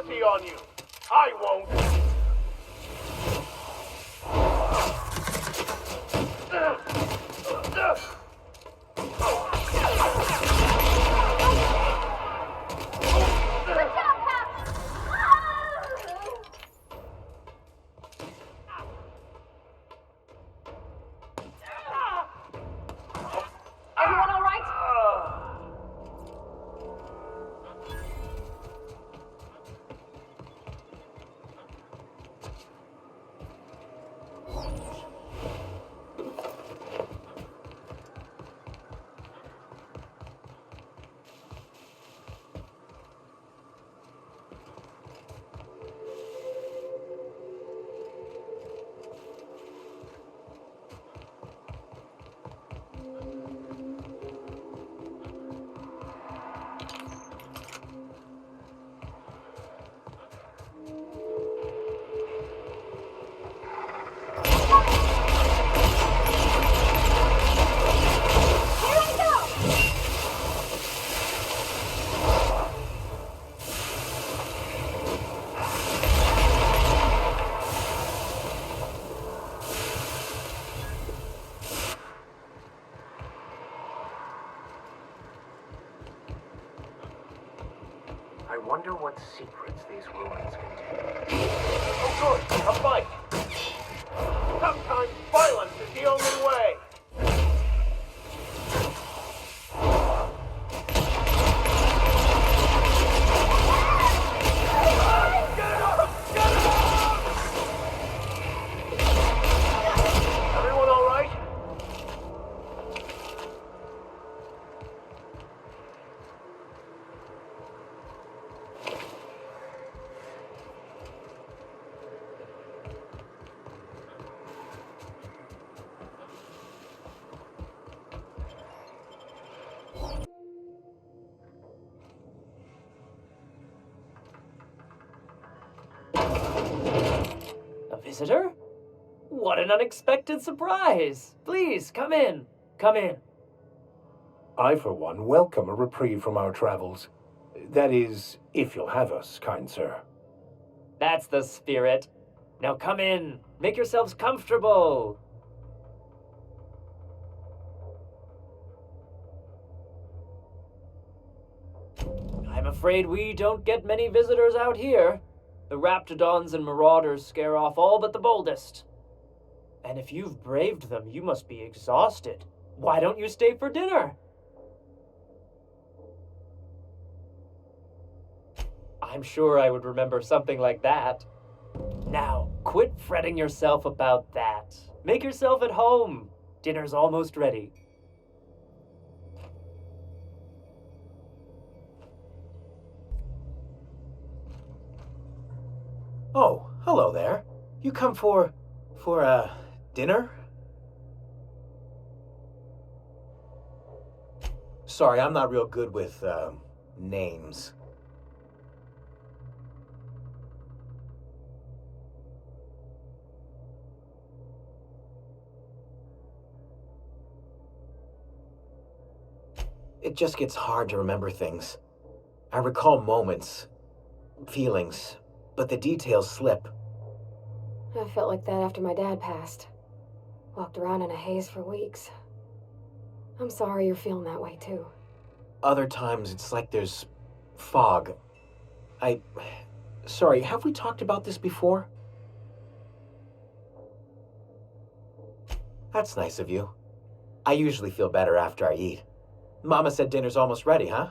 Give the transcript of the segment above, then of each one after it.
mercy on you. I won't. Everyone all right? I wonder what secrets these ruins contain. Oh, good. A fight. Sometimes violence is the only way. Get it off! Get it off! Everyone all right? A visitor? What an unexpected surprise! Please, come in. Come in. I, for one, welcome a reprieve from our travels. That is, if you'll have us, kind sir. That's the spirit. Now come in. Make yourselves comfortable. I'm afraid we don't get many visitors out here. The raptidons and marauders scare off all but the boldest. And if you've braved them, you must be exhausted. Why don't you stay for dinner? I'm sure I would remember something like that. Now, quit fretting yourself about that. Make yourself at home. Dinner's almost ready. Oh, hello there. You come for dinner? Sorry, I'm not real good with, names. It just gets hard to remember things. I recall moments, feelings, but the details slip. I felt like that after my dad passed. Walked around in a haze for weeks. I'm sorry you're feeling that way too. Other times it's like there's fog. Sorry, have we talked about this before? That's nice of you. I usually feel better after I eat. Mama said dinner's almost ready, huh?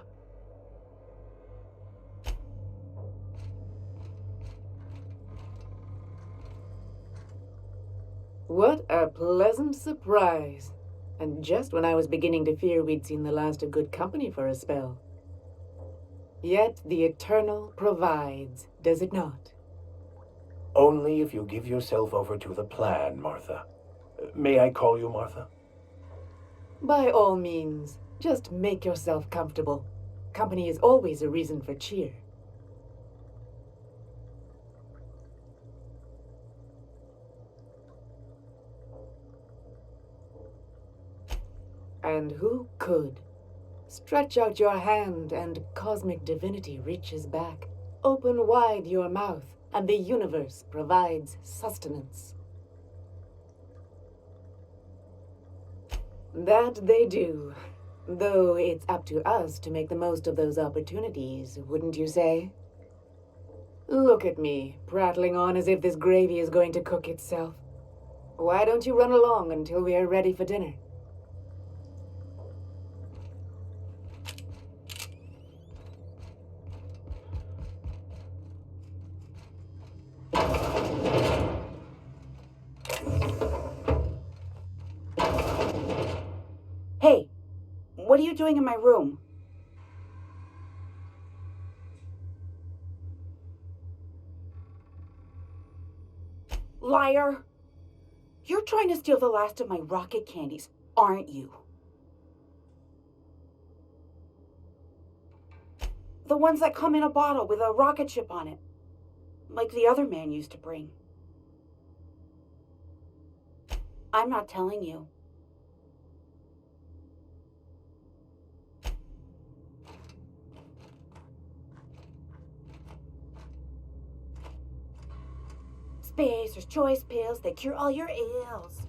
What a pleasant surprise. And just when I was beginning to fear we'd seen the last of good company for a spell. Yet the Eternal provides, does it not? Only if you give yourself over to the plan, Martha. May I call you Martha? By all means, just make yourself comfortable. Company is always a reason for cheer. And who could? Stretch out your hand and cosmic divinity reaches back, Open wide your mouth, and the universe provides sustenance. That they do. Though it's up to us to make the most of those opportunities, wouldn't you say? Look at me, prattling on as if this gravy is going to cook itself. Why don't you run along until we are ready for dinner? Hey, what are you doing in my room? Liar! You're trying to steal the last of my rocket candies, aren't you? The ones that come in a bottle with a rocket ship on it, like the other man used to bring. I'm not telling you. Spacer's choice pills, they cure all your ills.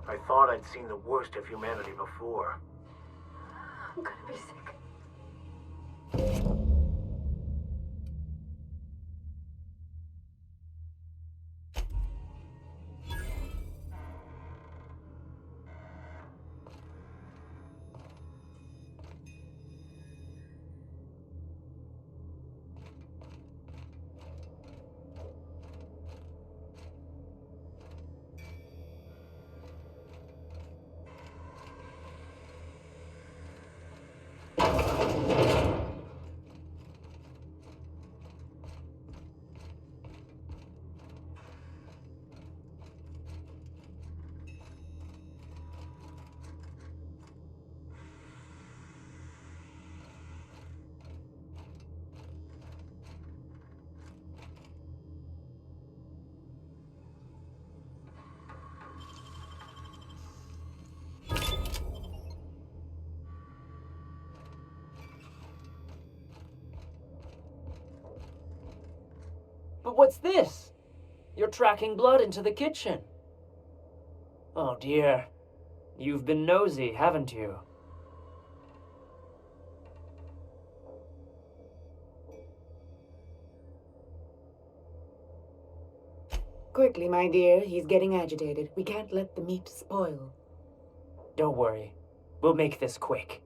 I thought I'd seen the worst of humanity before. I'm gonna be sick. But what's this? You're tracking blood into the kitchen. Oh dear. You've been nosy, haven't you? Quickly, my dear, he's getting agitated. We can't let the meat spoil. Don't worry. We'll make this quick.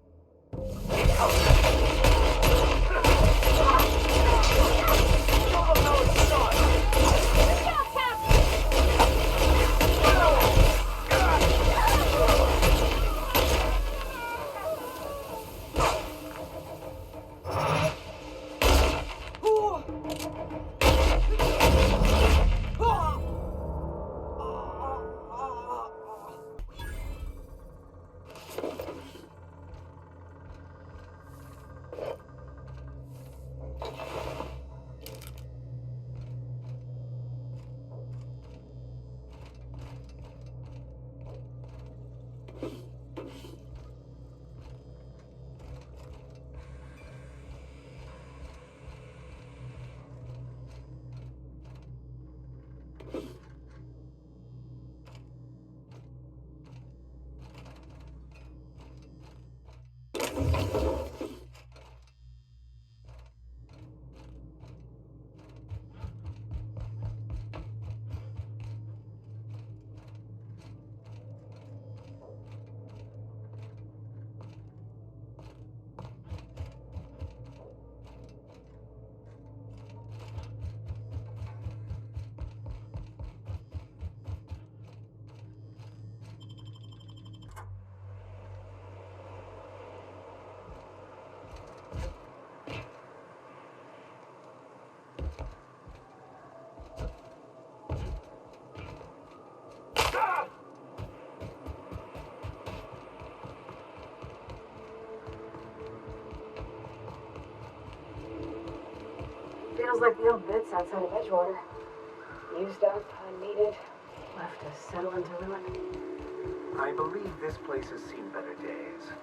Smells like the old bits outside of Edgewater. Used up, unneeded, left to settle into ruin. I believe this place has seen better days.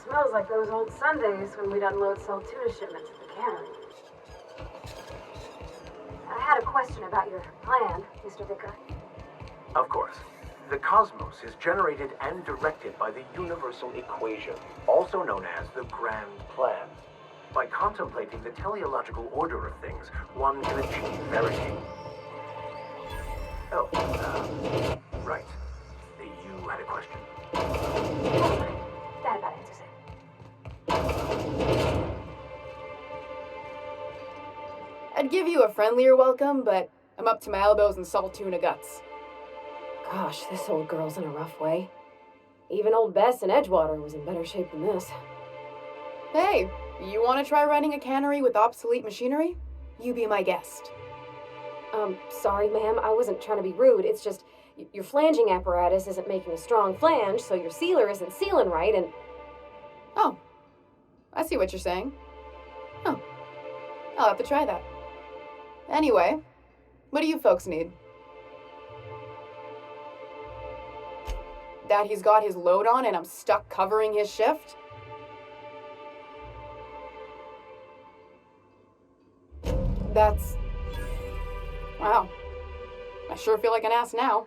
Smells like those old Sundays when we'd unload sell tuna shipments at the cannery. I had a question about your plan, Mr. Vicar. Of course. The cosmos is generated and directed by the universal equation, also known as the Grand Plan. By contemplating the teleological order of things, one can achieve verity. Oh, right. You had a question. That about answers it. I'd give you a friendlier welcome, but I'm up to my elbows in salt tuna guts. Gosh, this old girl's in a rough way. Even old Bess in Edgewater was in better shape than this. Hey, you want to try running a cannery with obsolete machinery? You be my guest. Sorry, ma'am, I wasn't trying to be rude. It's just, your flanging apparatus isn't making a strong flange, so your sealer isn't sealing right, and... Oh, I see what you're saying. Huh. I'll have to try that. Anyway, what do you folks need? That he's got his load on and I'm stuck covering his shift? That's... Wow. I sure feel like an ass now.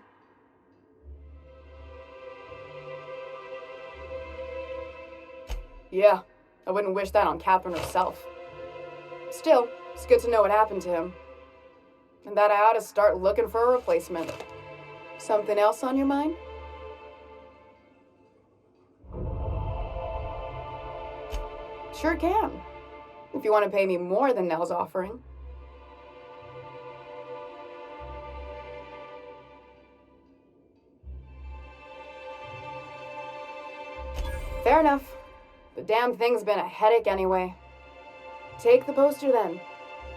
Yeah, I wouldn't wish that on Catherine herself. Still, it's good to know what happened to him. And that I ought to start looking for a replacement. Something else on your mind? Sure can. If you want to pay me more than Nell's offering. Fair enough. The damn thing's been a headache anyway. Take the poster then.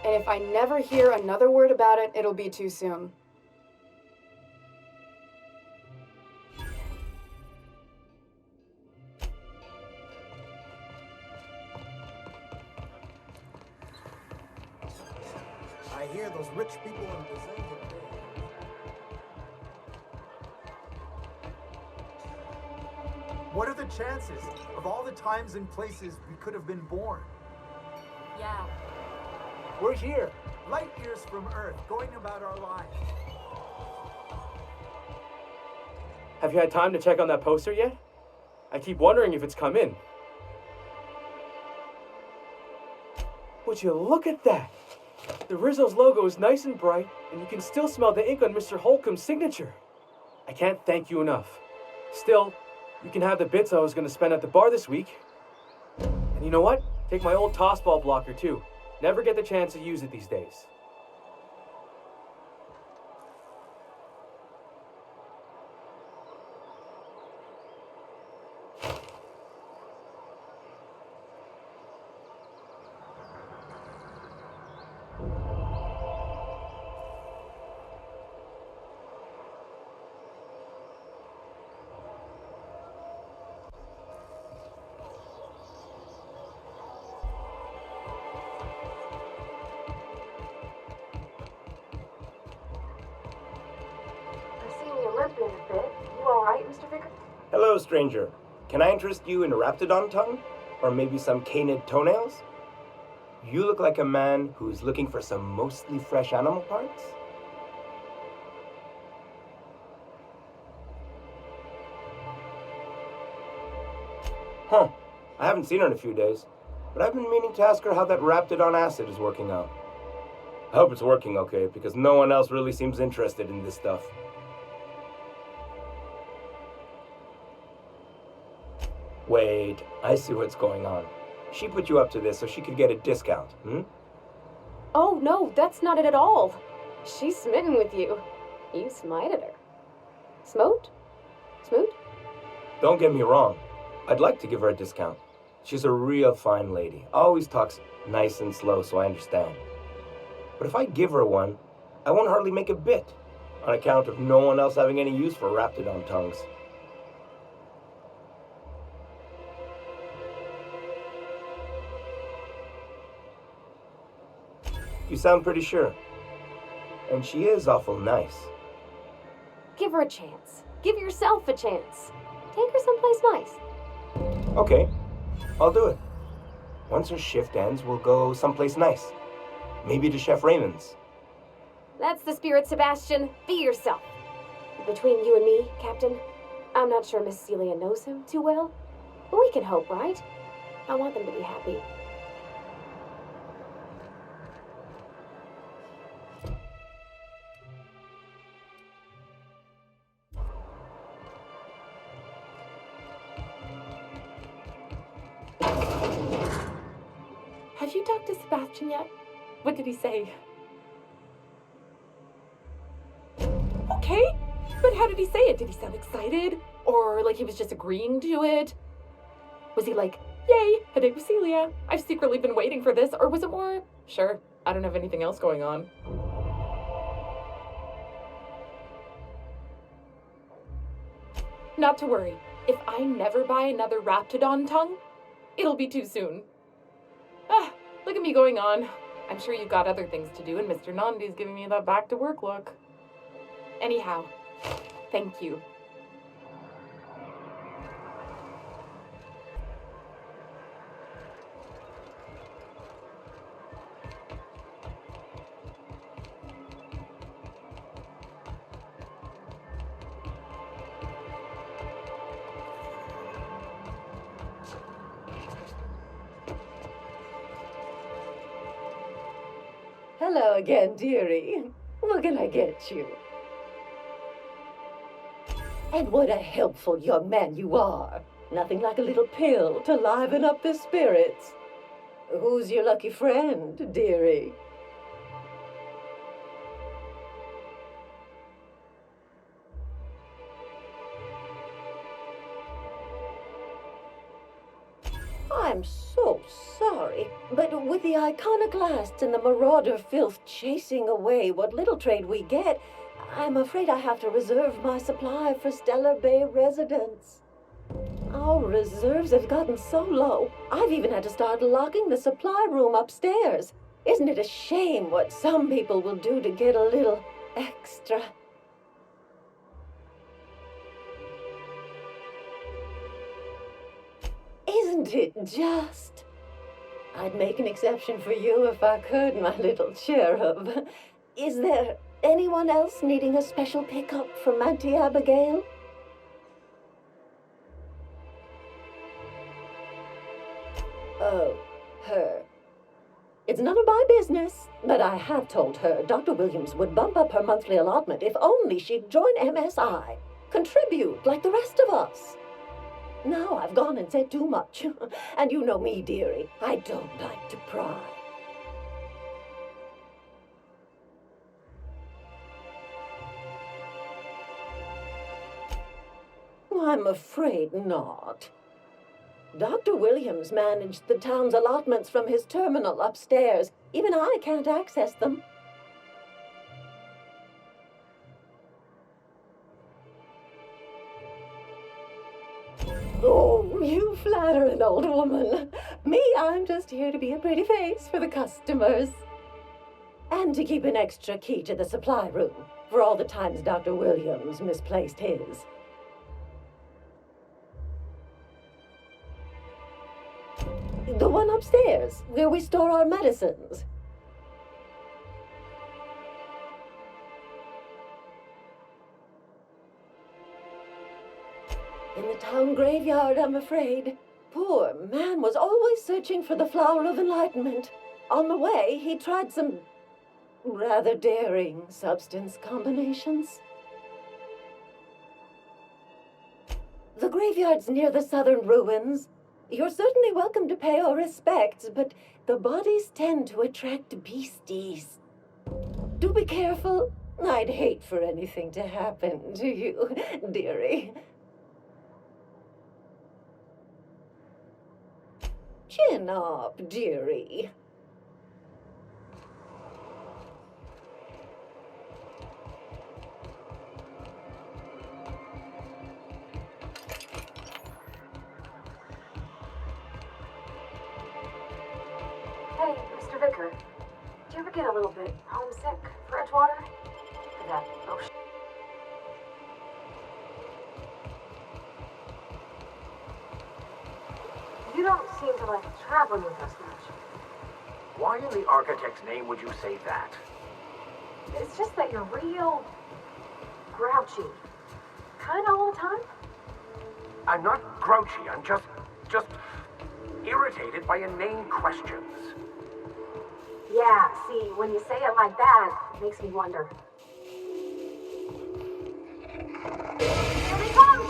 And if I never hear another word about it, it'll be too soon. I hear those rich people in Brazil get paid. What are the chances of all the times and places we could have been born? Yeah. We're here, light years from Earth, going about our lives. Have you had time to check on that poster yet? I keep wondering if it's come in. Would you look at that? The Rizzo's logo is nice and bright, and you can still smell the ink on Mr. Holcomb's signature. I can't thank you enough. Still, you can have the bits I was going to spend at the bar this week. And you know what? Take my old tossball blocker too. Never get the chance to use it these days. Limping a bit. You all right, Mr. Vicker? Hello, stranger. Can I interest you in a raptidon tongue? Or maybe some canid toenails? You look like a man who's looking for some mostly fresh animal parts? Huh. I haven't seen her in a few days, but I've been meaning to ask her how that raptidon acid is working out. I hope it's working okay, because no one else really seems interested in this stuff. Wait, I see what's going on. She put you up to this so she could get a discount, hmm? Oh, no, that's not it at all. She's smitten with you. You smited her. Smote? Smoot? Don't get me wrong. I'd like to give her a discount. She's a real fine lady. Always talks nice and slow, so I understand. But if I give her one, I won't hardly make a bit, on account of no one else having any use for raptidon tongues. You sound pretty sure. And she is awful nice. Give her a chance. Give yourself a chance. Take her someplace nice. Okay, I'll do it. Once her shift ends, we'll go someplace nice. Maybe to Chef Raymond's. That's the spirit, Sebastian. Be yourself. Between you and me, Captain, I'm not sure Miss Celia knows him too well, but we can hope, right? I want them to be happy. Have you talked to Sebastian yet? What did he say? Okay, but how did he say it? Did he sound excited? Or like he was just agreeing to it? Was he like, yay, a date with Celia. I've secretly been waiting for this. Or was it more, sure, I don't have anything else going on. Not to worry. If I never buy another raptidon tongue, it'll be too soon. Ah, look at me going on. I'm sure you've got other things to do, and Mr. Nandi's giving me that back-to-work look. Anyhow, thank you. Hello again, dearie. What can I get you? And what a helpful young man you are. Nothing like a little pill to liven up the spirits. Who's your lucky friend, dearie? I'm so sorry, but with the iconoclasts and the marauder filth chasing away what little trade we get, I'm afraid I have to reserve my supply for Stellar Bay residents. Our reserves have gotten so low, I've even had to start locking the supply room upstairs. Isn't it a shame what some people will do to get a little extra? Isn't it just? I'd make an exception for you if I could, my little cherub. Is there anyone else needing a special pickup from Auntie Abigail? Oh, her. It's none of my business, but I have told her Dr. Williams would bump up her monthly allotment if only she'd join MSI. Contribute like the rest of us. Now I've gone and said too much. And you know me, dearie. I don't like to pry. I'm afraid not. Dr. Williams managed the town's allotments from his terminal upstairs. Even I can't access them. Oh, you flatter an old woman. Me, I'm just here to be a pretty face for the customers. And to keep an extra key to the supply room for all the times Dr. Williams misplaced his. The one upstairs, where we store our medicines. In the town graveyard, I'm afraid. Poor man was always searching for the flower of enlightenment. On the way, he tried some rather daring substance combinations. The graveyard's near the southern ruins. You're certainly welcome to pay our respects, but the bodies tend to attract beasties. Do be careful. I'd hate for anything to happen to you, dearie. Chin up, dearie. Hey, Mr. Vicar, do you ever get a little bit homesick for Edgewater? For that ocean? You don't seem to like traveling with us much. Why in the architect's name would you say that? It's just that you're real grouchy. Kinda all the time. I'm not grouchy, I'm just irritated by inane questions. Yeah, see, when you say it like that, it makes me wonder. Here they come!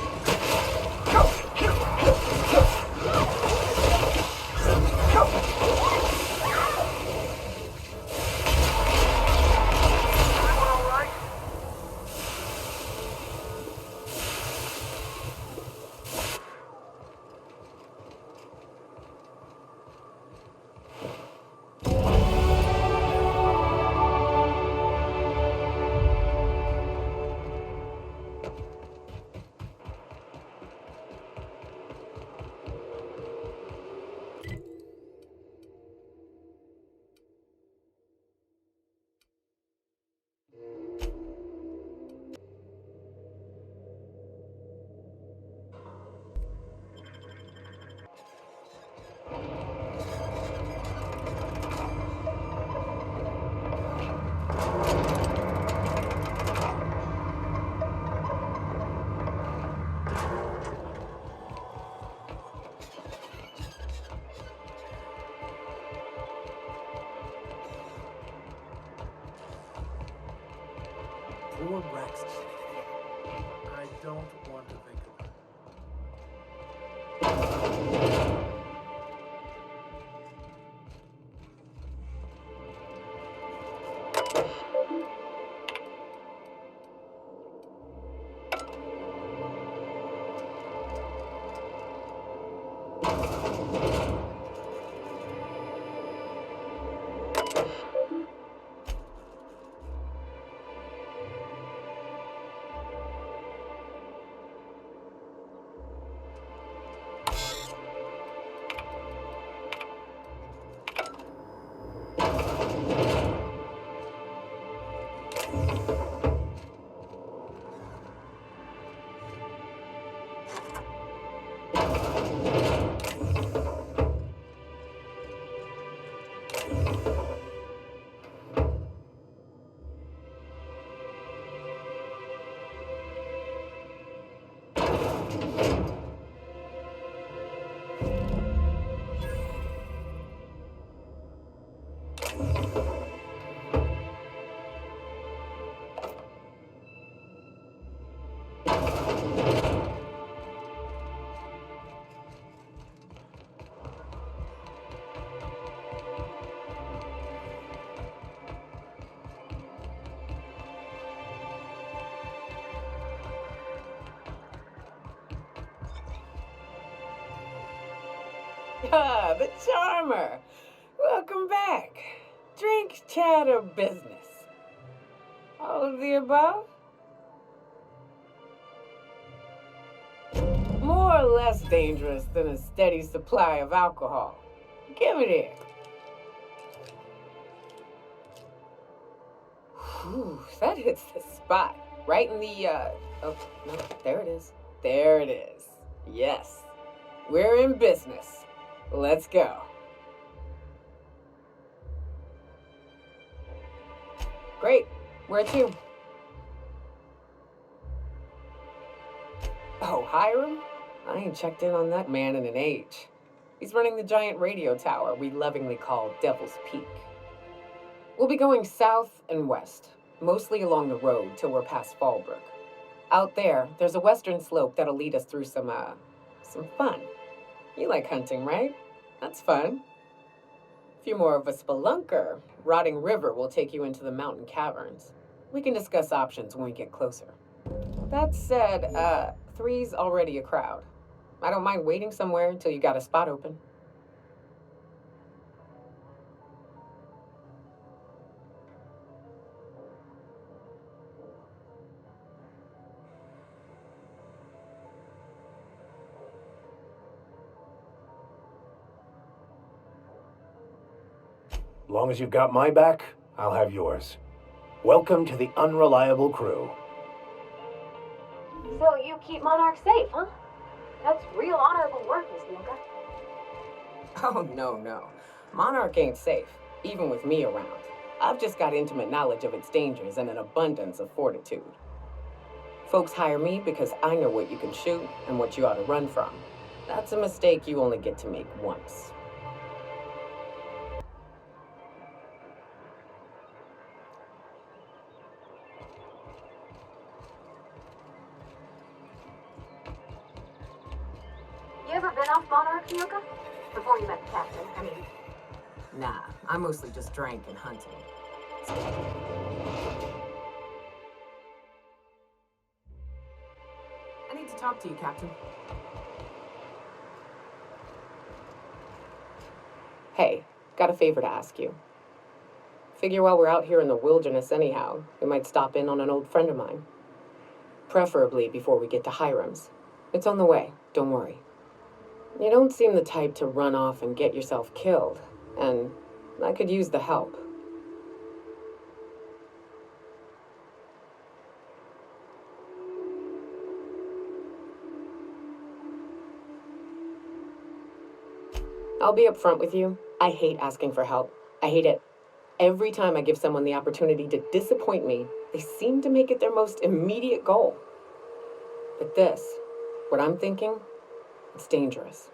Poor Braxton. I don't want to think about it. Ah, the charmer. Welcome back. Drink, chat, or business? All of the above? More or less dangerous than a steady supply of alcohol. Give it here. Whew, that hits the spot. Right in the, oh, no, there it is. There it is. Yes. We're in business. Let's go. Great. Where to? Oh, Hiram? I ain't checked in on that man in an age. He's running the giant radio tower we lovingly call Devil's Peak. We'll be going south and west, mostly along the road till we're past Fallbrook. Out there's a western slope that'll lead us through some fun. You like hunting, right? That's fun. If you're more of a spelunker, Rotting River will take you into the mountain caverns. We can discuss options when we get closer. That said, 3's already a crowd. I don't mind waiting somewhere until you got a spot open. Long as you've got my back, I'll have yours. Welcome to the unreliable crew. So you keep Monarch safe, huh? That's real honorable work, Miss Nika. Oh, no. Monarch ain't safe, even with me around. I've just got intimate knowledge of its dangers and an abundance of fortitude. Folks hire me because I know what you can shoot and what you ought to run from. That's a mistake you only get to make once. You ever been off Monarch, Nika? Before you met the captain, I mean. Nah, I mostly just drank and hunted. I need to talk to you, Captain. Hey, got a favor to ask you. Figure while we're out here in the wilderness anyhow, we might stop in on an old friend of mine. Preferably before we get to Hiram's. It's on the way, don't worry. You don't seem the type to run off and get yourself killed, and I could use the help. I'll be upfront with you. I hate asking for help. I hate it. Every time I give someone the opportunity to disappoint me, they seem to make it their most immediate goal. But this, what I'm thinking, it's dangerous.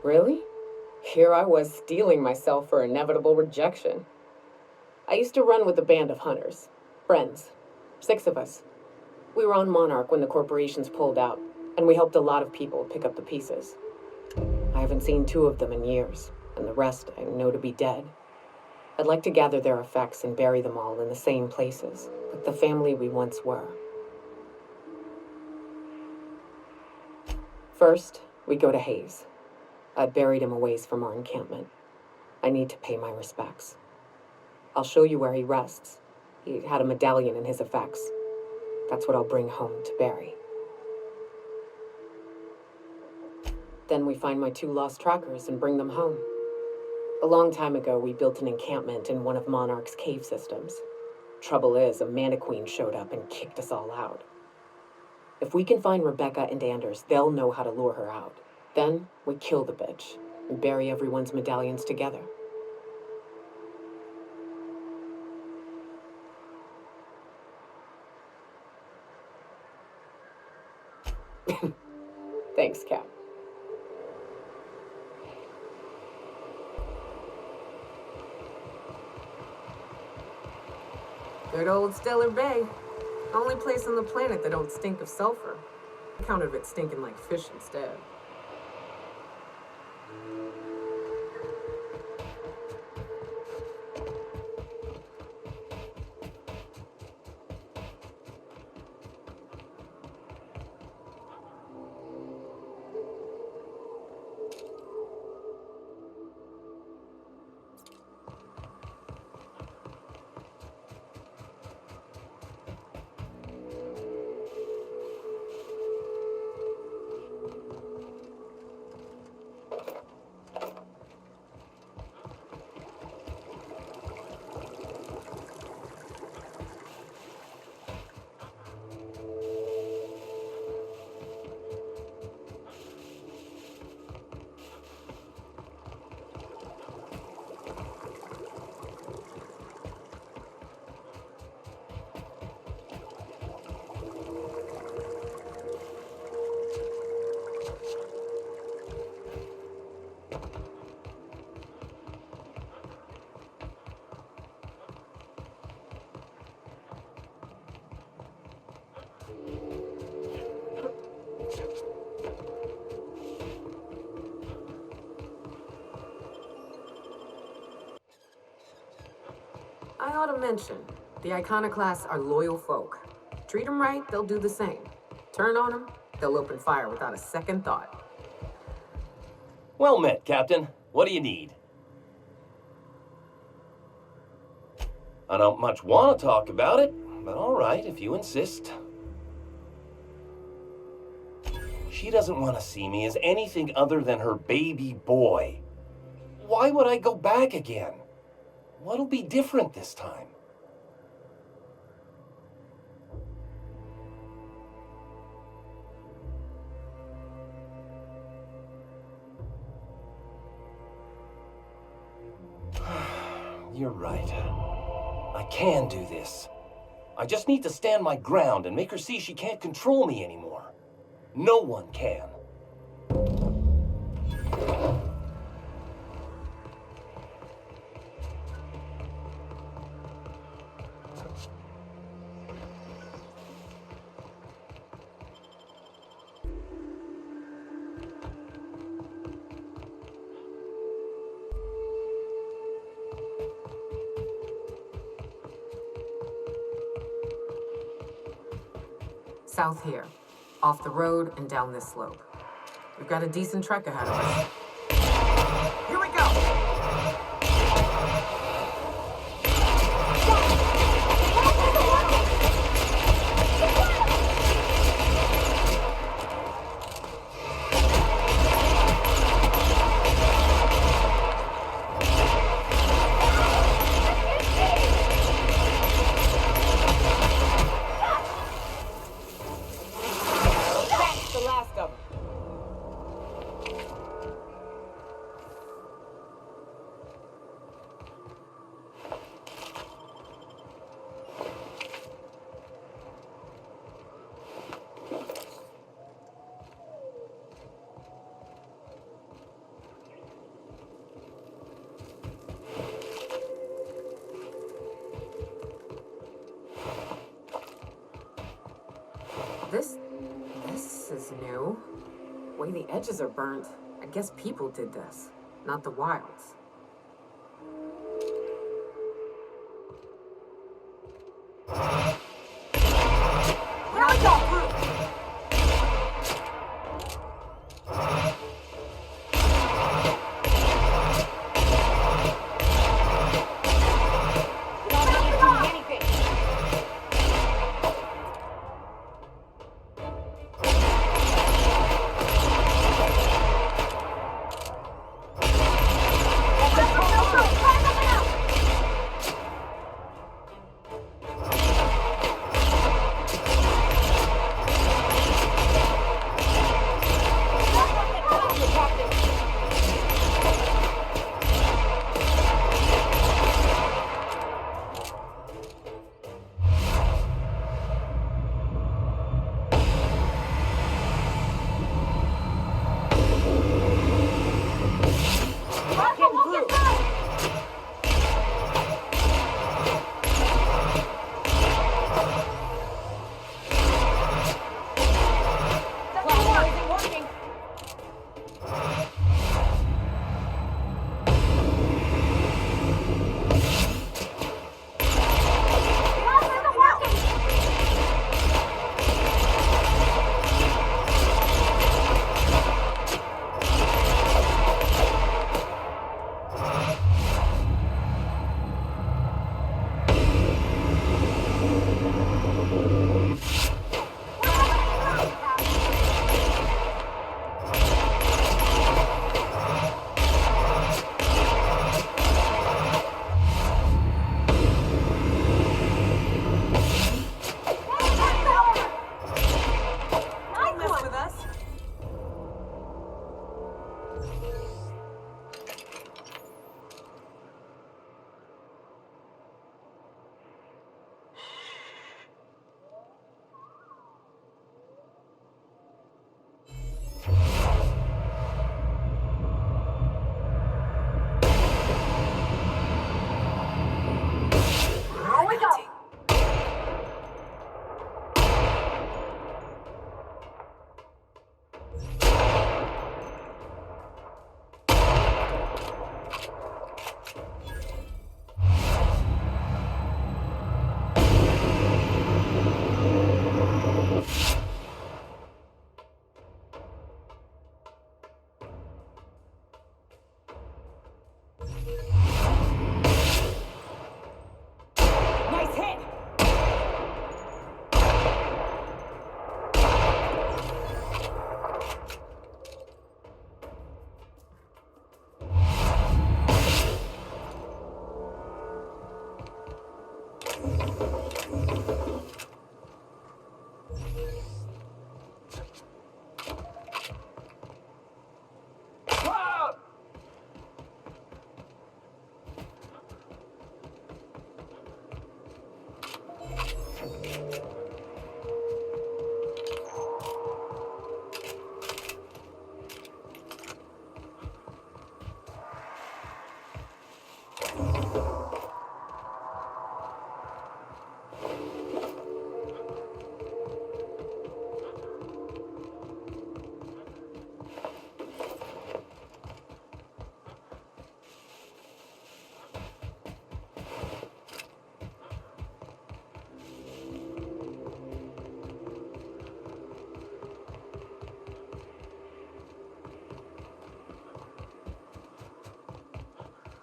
Really? Here I was steeling myself for inevitable rejection. I used to run with a band of hunters. Friends. 6 of us. We were on Monarch when the corporations pulled out, and we helped a lot of people pick up the pieces. I haven't seen 2 of them in years, and the rest I know to be dead. I'd like to gather their effects and bury them all in the same places, like the family we once were. First, we go to Hayes. I buried him a ways from our encampment. I need to pay my respects. I'll show you where he rests. He had a medallion in his effects. That's what I'll bring home to Barry. Then we find my 2 lost trackers and bring them home. A long time ago, we built an encampment in one of Monarch's cave systems. Trouble is, a Mantiqueen showed up and kicked us all out. If we can find Rebecca and Anders, they'll know how to lure her out. Then we kill the bitch and bury everyone's medallions together. Thanks, Cap. Good old Stellar Bay. Only place on the planet that don't stink of sulfur. I counted it stinking like fish instead. I ought to mention, the iconoclasts are loyal folk. Treat them right, they'll do the same. Turn on them, they'll open fire without a second thought. Well met, Captain. What do you need? I don't much want to talk about it, but all right, if you insist. She doesn't want to see me as anything other than her baby boy. Why would I go back again? What'll be different this time? You're right. I can do this. I just need to stand my ground and make her see she can't control me anymore. No one can. South here. Off the road and down this slope. We've got a decent trek ahead of us. Here we go! This is new. The way the edges are burnt. I guess people did this, not the wilds. Here we go!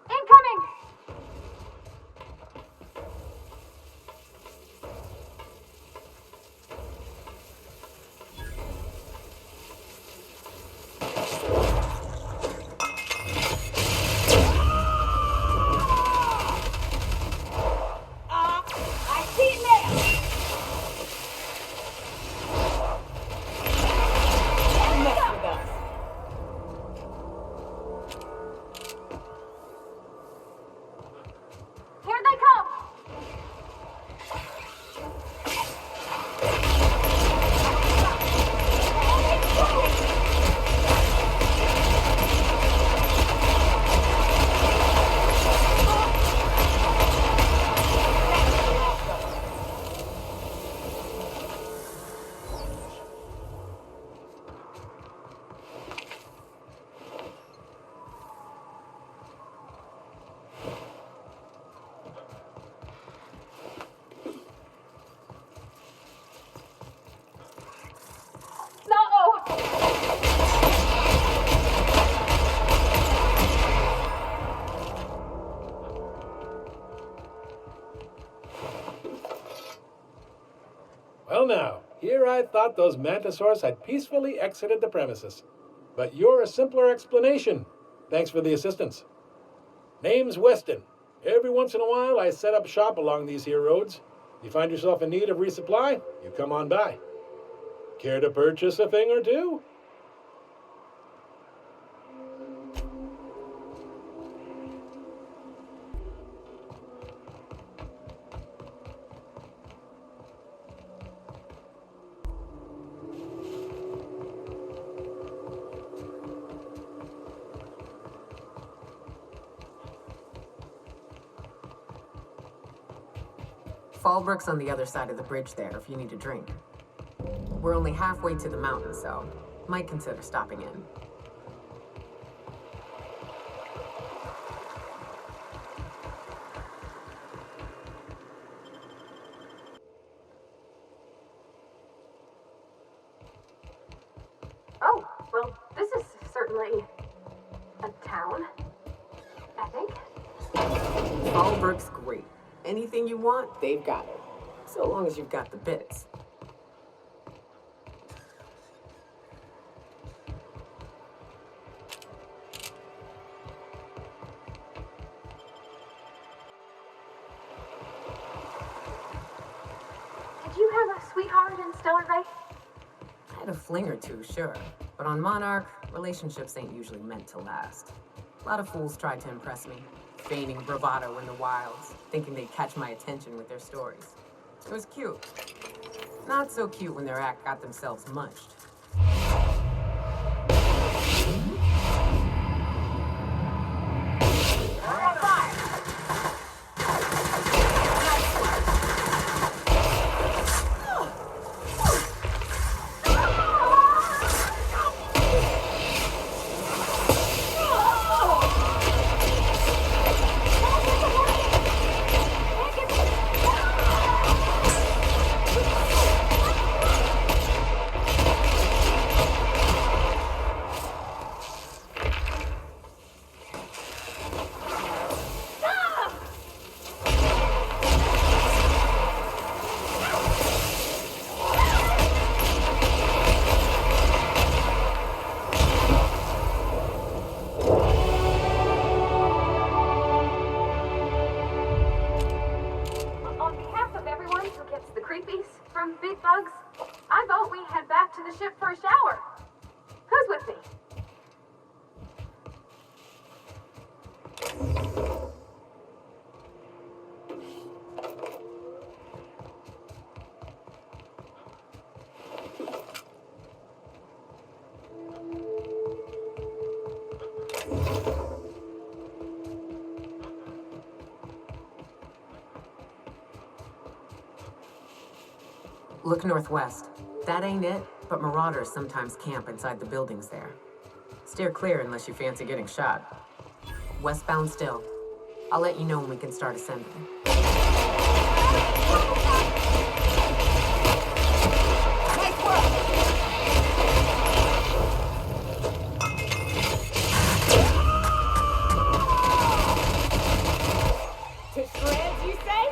Incoming! I see it now! Don't mess with us. Here they come! Well now, here I thought those mantisaurs had peacefully exited the premises. But you're a simpler explanation. Thanks for the assistance. Name's Weston. Every once in a while I set up shop along these here roads. You find yourself in need of resupply, you come on by. Care to purchase a thing or two? Fallbrook's on the other side of the bridge there if you need a drink. We're only halfway to the mountain, so might consider stopping in. Oh, well, this is certainly a town, I think. Fallbrook's great. Anything you want, they've got it. So long as you've got the bits. Did you have a sweetheart in Stellar Bay? I had a fling or two, sure. But on Monarch, relationships ain't usually meant to last. A lot of fools tried to impress me, feigning bravado in the wilds, thinking they'd catch my attention with their stories. It was cute. Not so cute when their act got themselves munched. the ship for a shower. Who's with me? Look northwest. That ain't it, but marauders sometimes camp inside the buildings there. Steer clear unless you fancy getting shot. Westbound still. I'll let you know when we can start ascending. Nice work! To shreds, you say?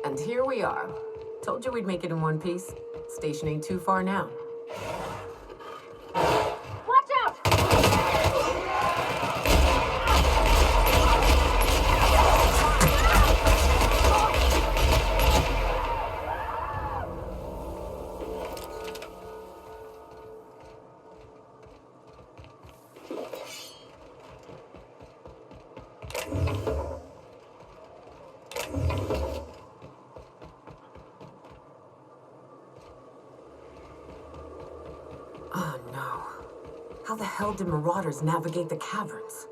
And here we are. Told you we'd make it in one piece. Station ain't too far now. Watch out! How the hell did marauders navigate the caverns?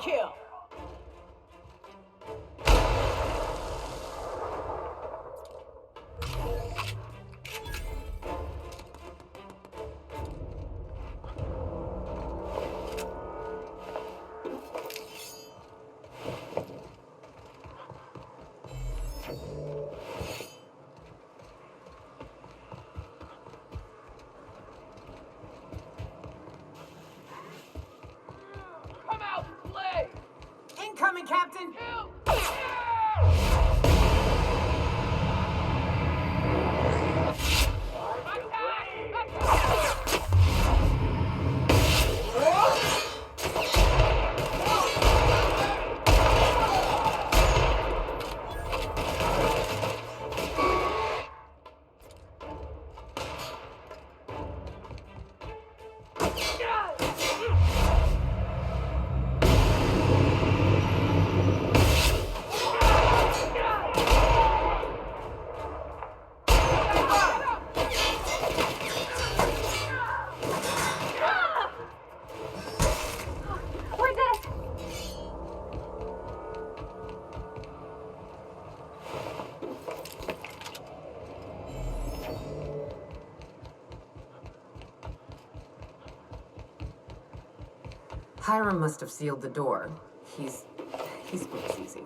Kill. Come out and play! Incoming, Captain! Hiram must have sealed the door. He's easy.